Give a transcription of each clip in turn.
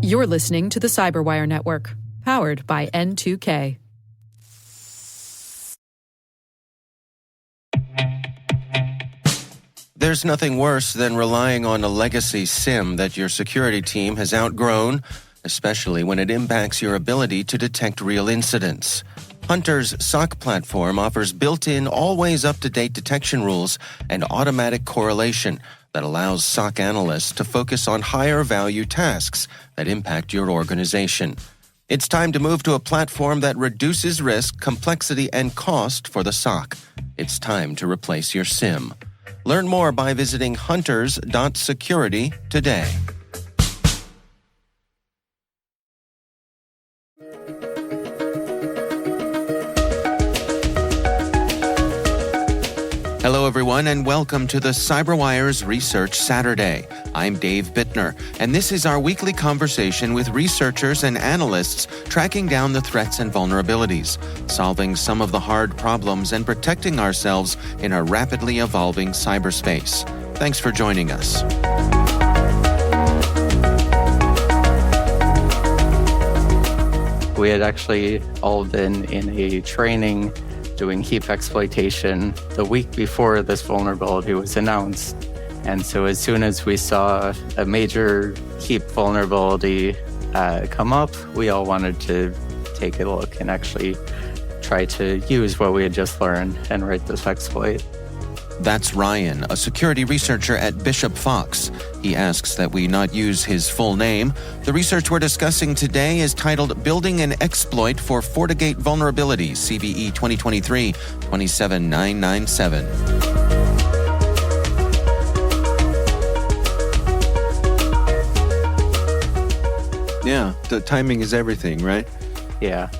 You're listening to the Cyberwire Network, powered by N2K. There's nothing worse than relying on a legacy SIM that your security team has outgrown, especially when it impacts your ability to detect real incidents. Hunter's SOC platform offers built-in, always up-to-date detection rules and automatic correlation that allows SOC analysts to focus on higher-value tasks that impact your organization. It's time to move to a platform that reduces risk, complexity, and cost for the SOC. It's time to replace your SIM. Learn more by visiting hunters.security today. Hello, everyone, and welcome to the CyberWire's Research Saturday. I'm Dave Bittner, and this is our weekly conversation with researchers and analysts tracking down the threats and vulnerabilities, solving some of the hard problems, and protecting ourselves in a rapidly evolving cyberspace. Thanks for joining us. We had actually all been in a training doing heap exploitation the week before this vulnerability was announced. And so as soon as we saw a major heap vulnerability come up, we all wanted to take a look and actually try to use what we had just learned and write this exploit. That's Ryan, a security researcher at Bishop Fox. He asks that we not use his full name. The research we're discussing today is titled Building an Exploit for FortiGate Vulnerabilities CVE-2023-27997. Yeah, the timing is everything, right? Yeah.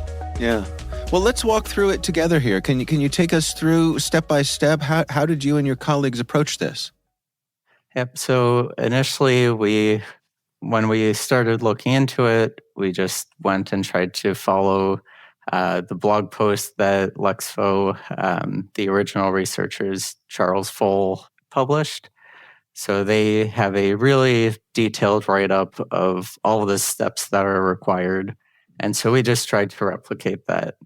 Well, let's walk through it together here. Can you take us through step by step? How did you and your colleagues approach this? Yep. So initially, when we started looking into it, we just went and tried to follow the blog post that Lexfo, the original researchers, Charles Foll, published. So they have a really detailed write-up of all of the steps that are required. And so we just tried to replicate that.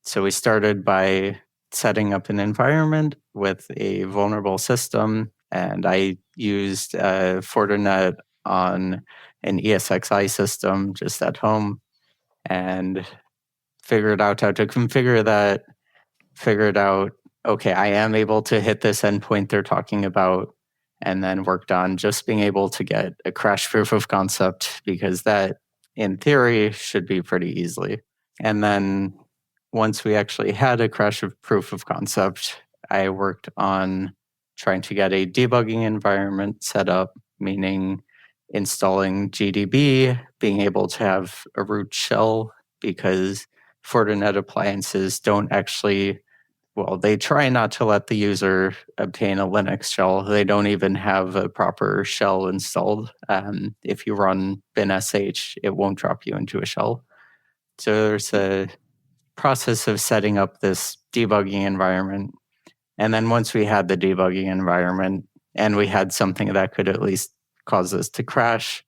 So we started by setting up an environment with a vulnerable system, and I used Fortinet on an ESXi system just at home and figured out how to configure that, figured out, okay, I am able to hit this endpoint they're talking about, and then worked on just being able to get a crash proof of concept, because that, in theory, should be pretty easily. And then once we actually had a crash proof of concept, I worked on trying to get a debugging environment set up, meaning installing GDB, being able to have a root shell, because Fortinet appliances don't actually, they try not to let the user obtain a Linux shell. They don't even have a proper shell installed. If you run binsh, it won't drop you into a shell. So there's a process of setting up this debugging environment. And then once we had the debugging environment and we had something that could at least cause us to crash,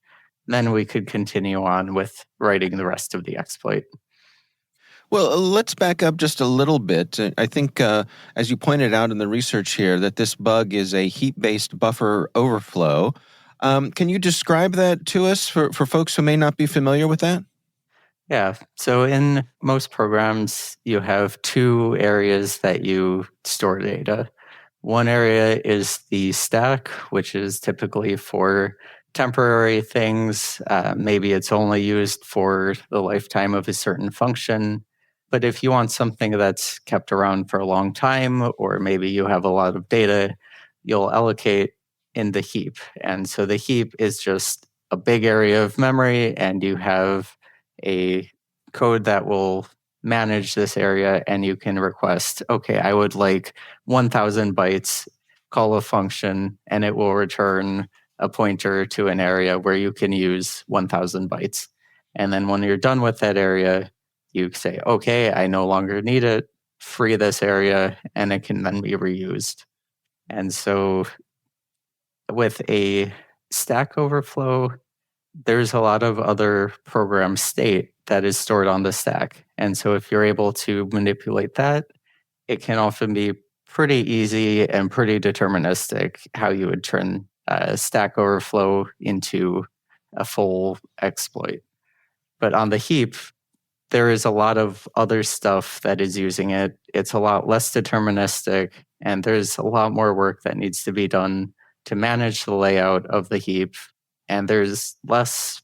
then we could continue on with writing the rest of the exploit. Well, let's back up just a little bit. I think, as you pointed out in the research here, that this bug is a heap-based buffer overflow. Can you describe that to us for folks who may not be familiar with that? Yeah. So in most programs, you have two areas that you store data. One area is the stack, which is typically for temporary things. Maybe it's only used for the lifetime of a certain function. But if you want something that's kept around for a long time, or maybe you have a lot of data, you'll allocate in the heap. And so the heap is just a big area of memory, and you have a code that will manage this area, and you can request, okay, I would like 1,000 bytes, call a function, and it will return a pointer to an area where you can use 1,000 bytes. And then when you're done with that area, you say, okay, I no longer need it, free this area, and it can then be reused. And so with a Stack Overflow, there's a lot of other program state that is stored on the stack. And so if you're able to manipulate that, it can often be pretty easy and pretty deterministic how you would turn Stack Overflow into a full exploit. But on the heap, there is a lot of other stuff that is using it. It's a lot less deterministic, and there's a lot more work that needs to be done to manage the layout of the heap. And there's less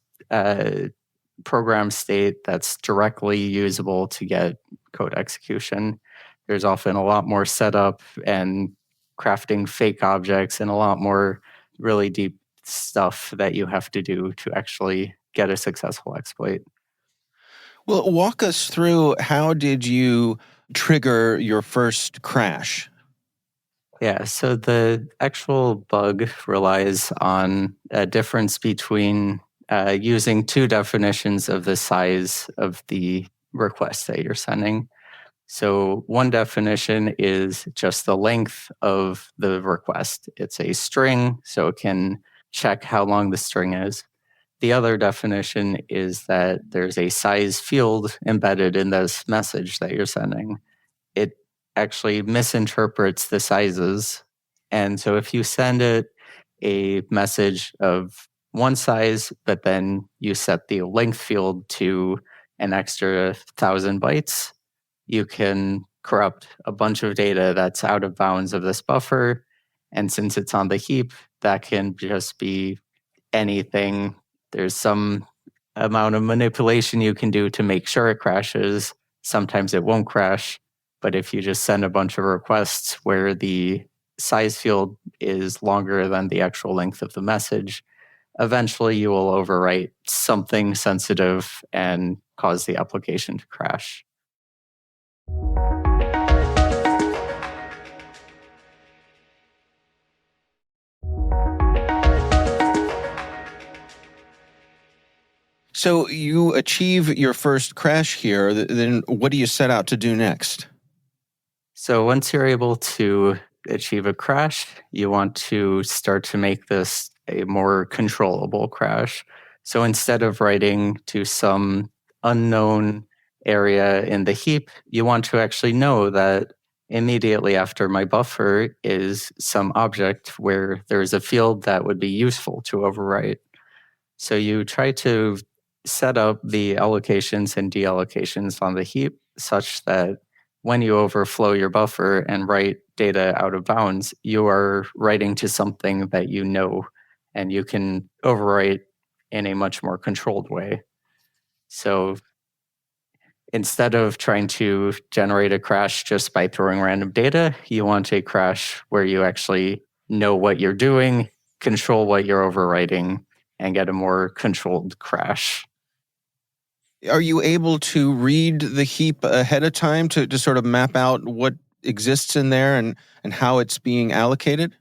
program state that's directly usable to get code execution. There's often a lot more setup and crafting fake objects and a lot more really deep stuff that you have to do to actually get a successful exploit. Well, walk us through, how did you trigger your first crash? Yeah, so the actual bug relies on a difference between using two definitions of the size of the request that you're sending. So one definition is just the length of the request. It's a string, so it can check how long the string is. The other definition is that there's a size field embedded in this message that you're sending. It actually misinterprets the sizes. And so if you send it a message of one size, but then you set the length field to an extra 1,000 bytes, you can corrupt a bunch of data that's out of bounds of this buffer. And since it's on the heap, that can just be anything. There's some amount of manipulation you can do to make sure it crashes. Sometimes it won't crash. But if you just send a bunch of requests where the size field is longer than the actual length of the message, eventually you will overwrite something sensitive and cause the application to crash. So you achieve your first crash here, then what do you set out to do next? So once you're able to achieve a crash, you want to start to make this a more controllable crash. So instead of writing to some unknown area in the heap, you want to actually know that immediately after my buffer is some object where there's a field that would be useful to overwrite. So you try to set up the allocations and deallocations on the heap such that when you overflow your buffer and write data out of bounds, you are writing to something that you know, and you can overwrite in a much more controlled way. So instead of trying to generate a crash just by throwing random data, you want a crash where you actually know what you're doing, control what you're overwriting, and get a more controlled crash. Are you able to read the heap ahead of time to sort of map out what exists in there and how it's being allocated?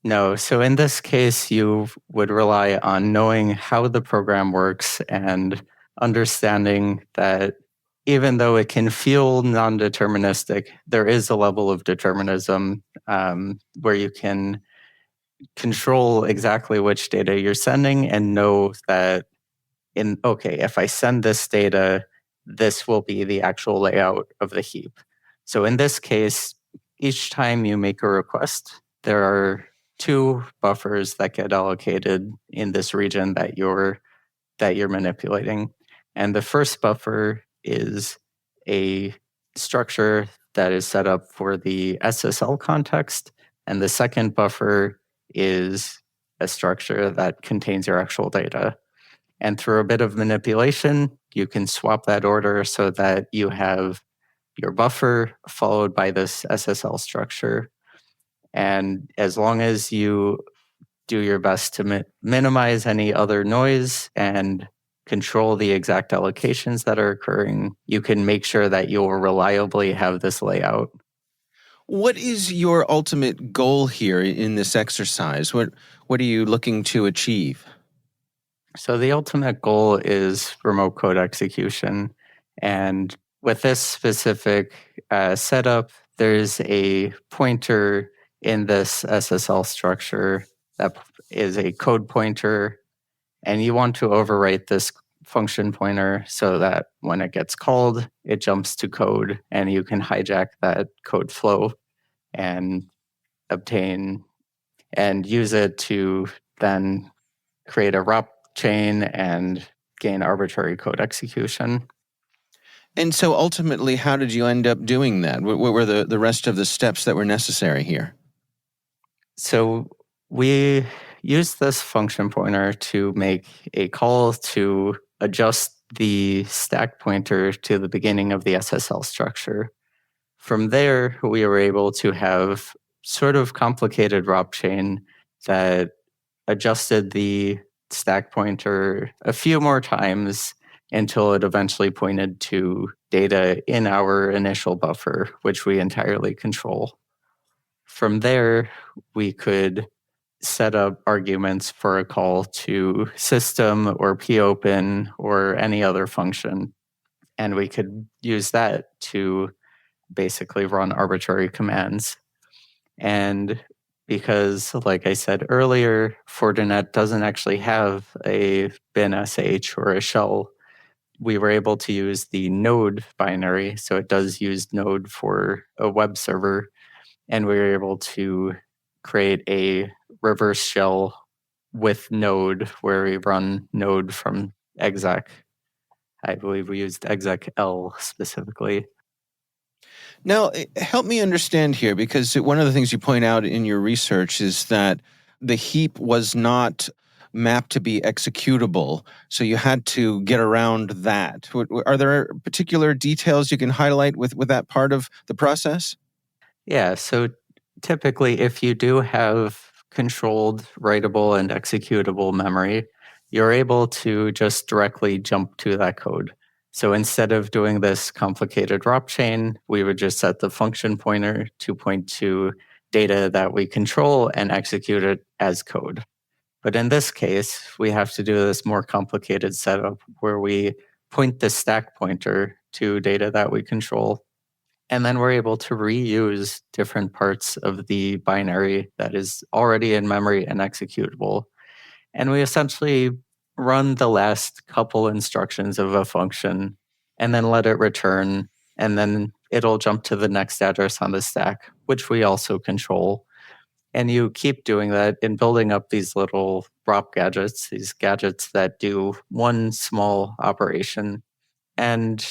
No. So in this case, you would rely on knowing how the program works and understanding that even though it can feel non-deterministic, there is a level of determinism where you can control exactly which data you're sending and know that if I send this data, this will be the actual layout of the heap. So in this case, each time you make a request, there are two buffers that get allocated in this region that you're manipulating. And the first buffer is a structure that is set up for the SSL context. And the second buffer is a structure that contains your actual data. And through a bit of manipulation, you can swap that order so that you have your buffer followed by this SSL structure. And as long as you do your best to minimize any other noise and control the exact allocations that are occurring, you can make sure that you will reliably have this layout. What is your ultimate goal here in this exercise? What are you looking to achieve? So the ultimate goal is remote code execution. And with this specific setup, there's a pointer in this SSL structure that is a code pointer. And you want to overwrite this function pointer so that when it gets called, it jumps to code and you can hijack that code flow and obtain and use it to then create a ROP chain and gain arbitrary code execution. And so ultimately, how did you end up doing that? What were the rest of the steps that were necessary here? So we use this function pointer to make a call to adjust the stack pointer to the beginning of the SSL structure. From there, we were able to have sort of complicated ROP chain that adjusted the stack pointer a few more times until it eventually pointed to data in our initial buffer, which we entirely control. From there, we could set up arguments for a call to system or popen or any other function. And we could use that to basically run arbitrary commands. And because, like I said earlier, Fortinet doesn't actually have a bin.sh or a shell, we were able to use the node binary. So it does use node for a web server. And we were able to create a reverse shell with node where we run node from exec. I believe we used exec-l specifically. Now, help me understand here, because one of the things you point out in your research is that the heap was not mapped to be executable, so you had to get around that. Are there particular details you can highlight with that part of the process? Yeah, so typically if you do have controlled writable and executable memory, you're able to just directly jump to that code. So instead of doing this complicated ROP chain, we would just set the function pointer to point to data that we control and execute it as code. But in this case, we have to do this more complicated setup where we point the stack pointer to data that we control. And then we're able to reuse different parts of the binary that is already in memory and executable. And we essentially run the last couple instructions of a function and then let it return. And then it'll jump to the next address on the stack, which we also control. And you keep doing that in building up these little ROP gadgets, these gadgets that do one small operation. And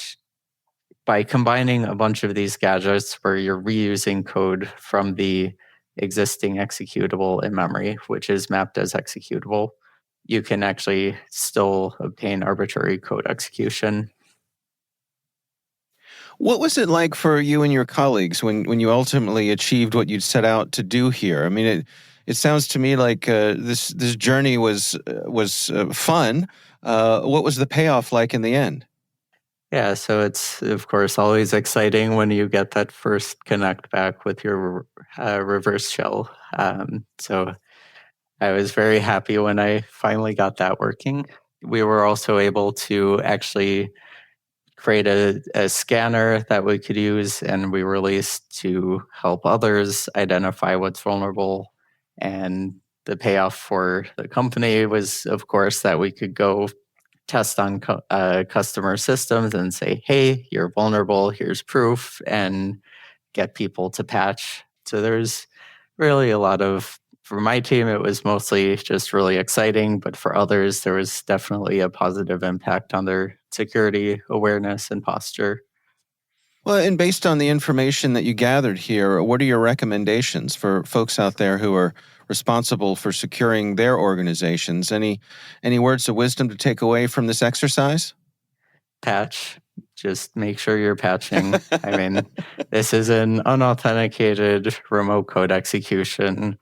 by combining a bunch of these gadgets where you're reusing code from the existing executable in memory, which is mapped as executable, you can actually still obtain arbitrary code execution. What was it like for you and your colleagues when you ultimately achieved what you'd set out to do here? I mean, it sounds to me like this journey was fun. What was the payoff like in the end? Yeah, so it's, of course, always exciting when you get that first connect back with your reverse shell. So I was very happy when I finally got that working. We were also able to actually create a scanner that we could use, and we released to help others identify what's vulnerable. And the payoff for the company was, of course, that we could go test on customer systems and say, hey, you're vulnerable, here's proof, and get people to patch. So there's really a lot of, for my team, it was mostly just really exciting, but for others, there was definitely a positive impact on their security awareness and posture. Well, and based on the information that you gathered here, what are your recommendations for folks out there who are responsible for securing their organizations? Any words of wisdom to take away from this exercise? Patch. Just make sure you're patching. I mean, this is an unauthenticated remote code execution.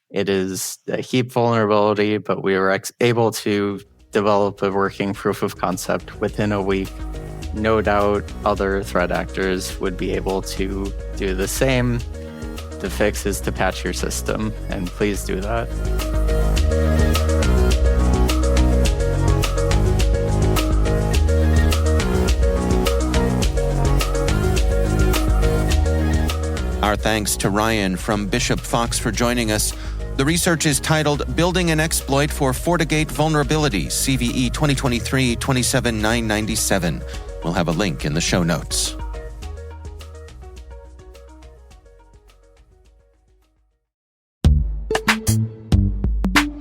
It is a heap vulnerability, but we were able to develop a working proof of concept within a week. No doubt other threat actors would be able to do the same. The fix is to patch your system, and please do that. Our thanks to Ryan from Bishop Fox for joining us. The research is titled Building an Exploit for FortiGate Vulnerabilities CVE-2023-27997. We'll have a link in the show notes.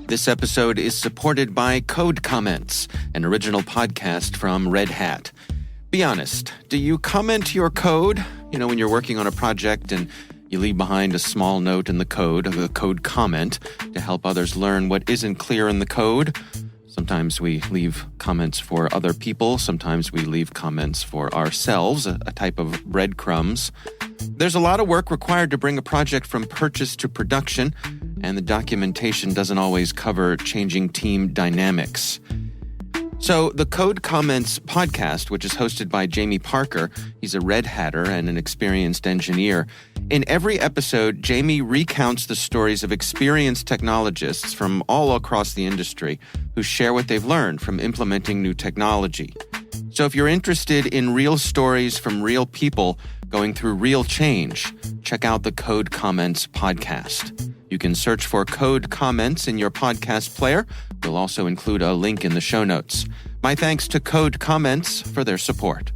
This episode is supported by Code Comments, an original podcast from Red Hat. Be honest, do you comment your code? When you're working on a project and you leave behind a small note in the code, a code comment, to help others learn what isn't clear in the code. Sometimes we leave comments for other people. Sometimes we leave comments for ourselves, a type of breadcrumbs. There's a lot of work required to bring a project from purchase to production, and the documentation doesn't always cover changing team dynamics. So the Code Comments podcast, which is hosted by Jamie Parker, he's a Red Hatter and an experienced engineer. In every episode, Jamie recounts the stories of experienced technologists from all across the industry who share what they've learned from implementing new technology. So if you're interested in real stories from real people going through real change, check out the Code Comments podcast. You can search for Code Comments in your podcast player. We'll also include a link in the show notes. My thanks to Code Comments for their support.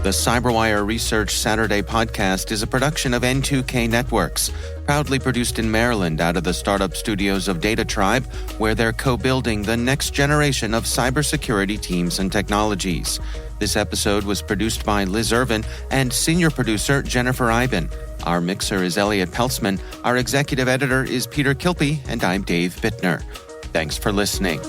The CyberWire Research Saturday podcast is a production of N2K Networks, proudly produced in Maryland out of the startup studios of Data Tribe, where they're co-building the next generation of cybersecurity teams and technologies. This episode was produced by Liz Irvin and senior producer Jennifer Iben. Our mixer is Elliot Peltzman, our executive editor is Peter Kilpie, and I'm Dave Bittner. Thanks for listening.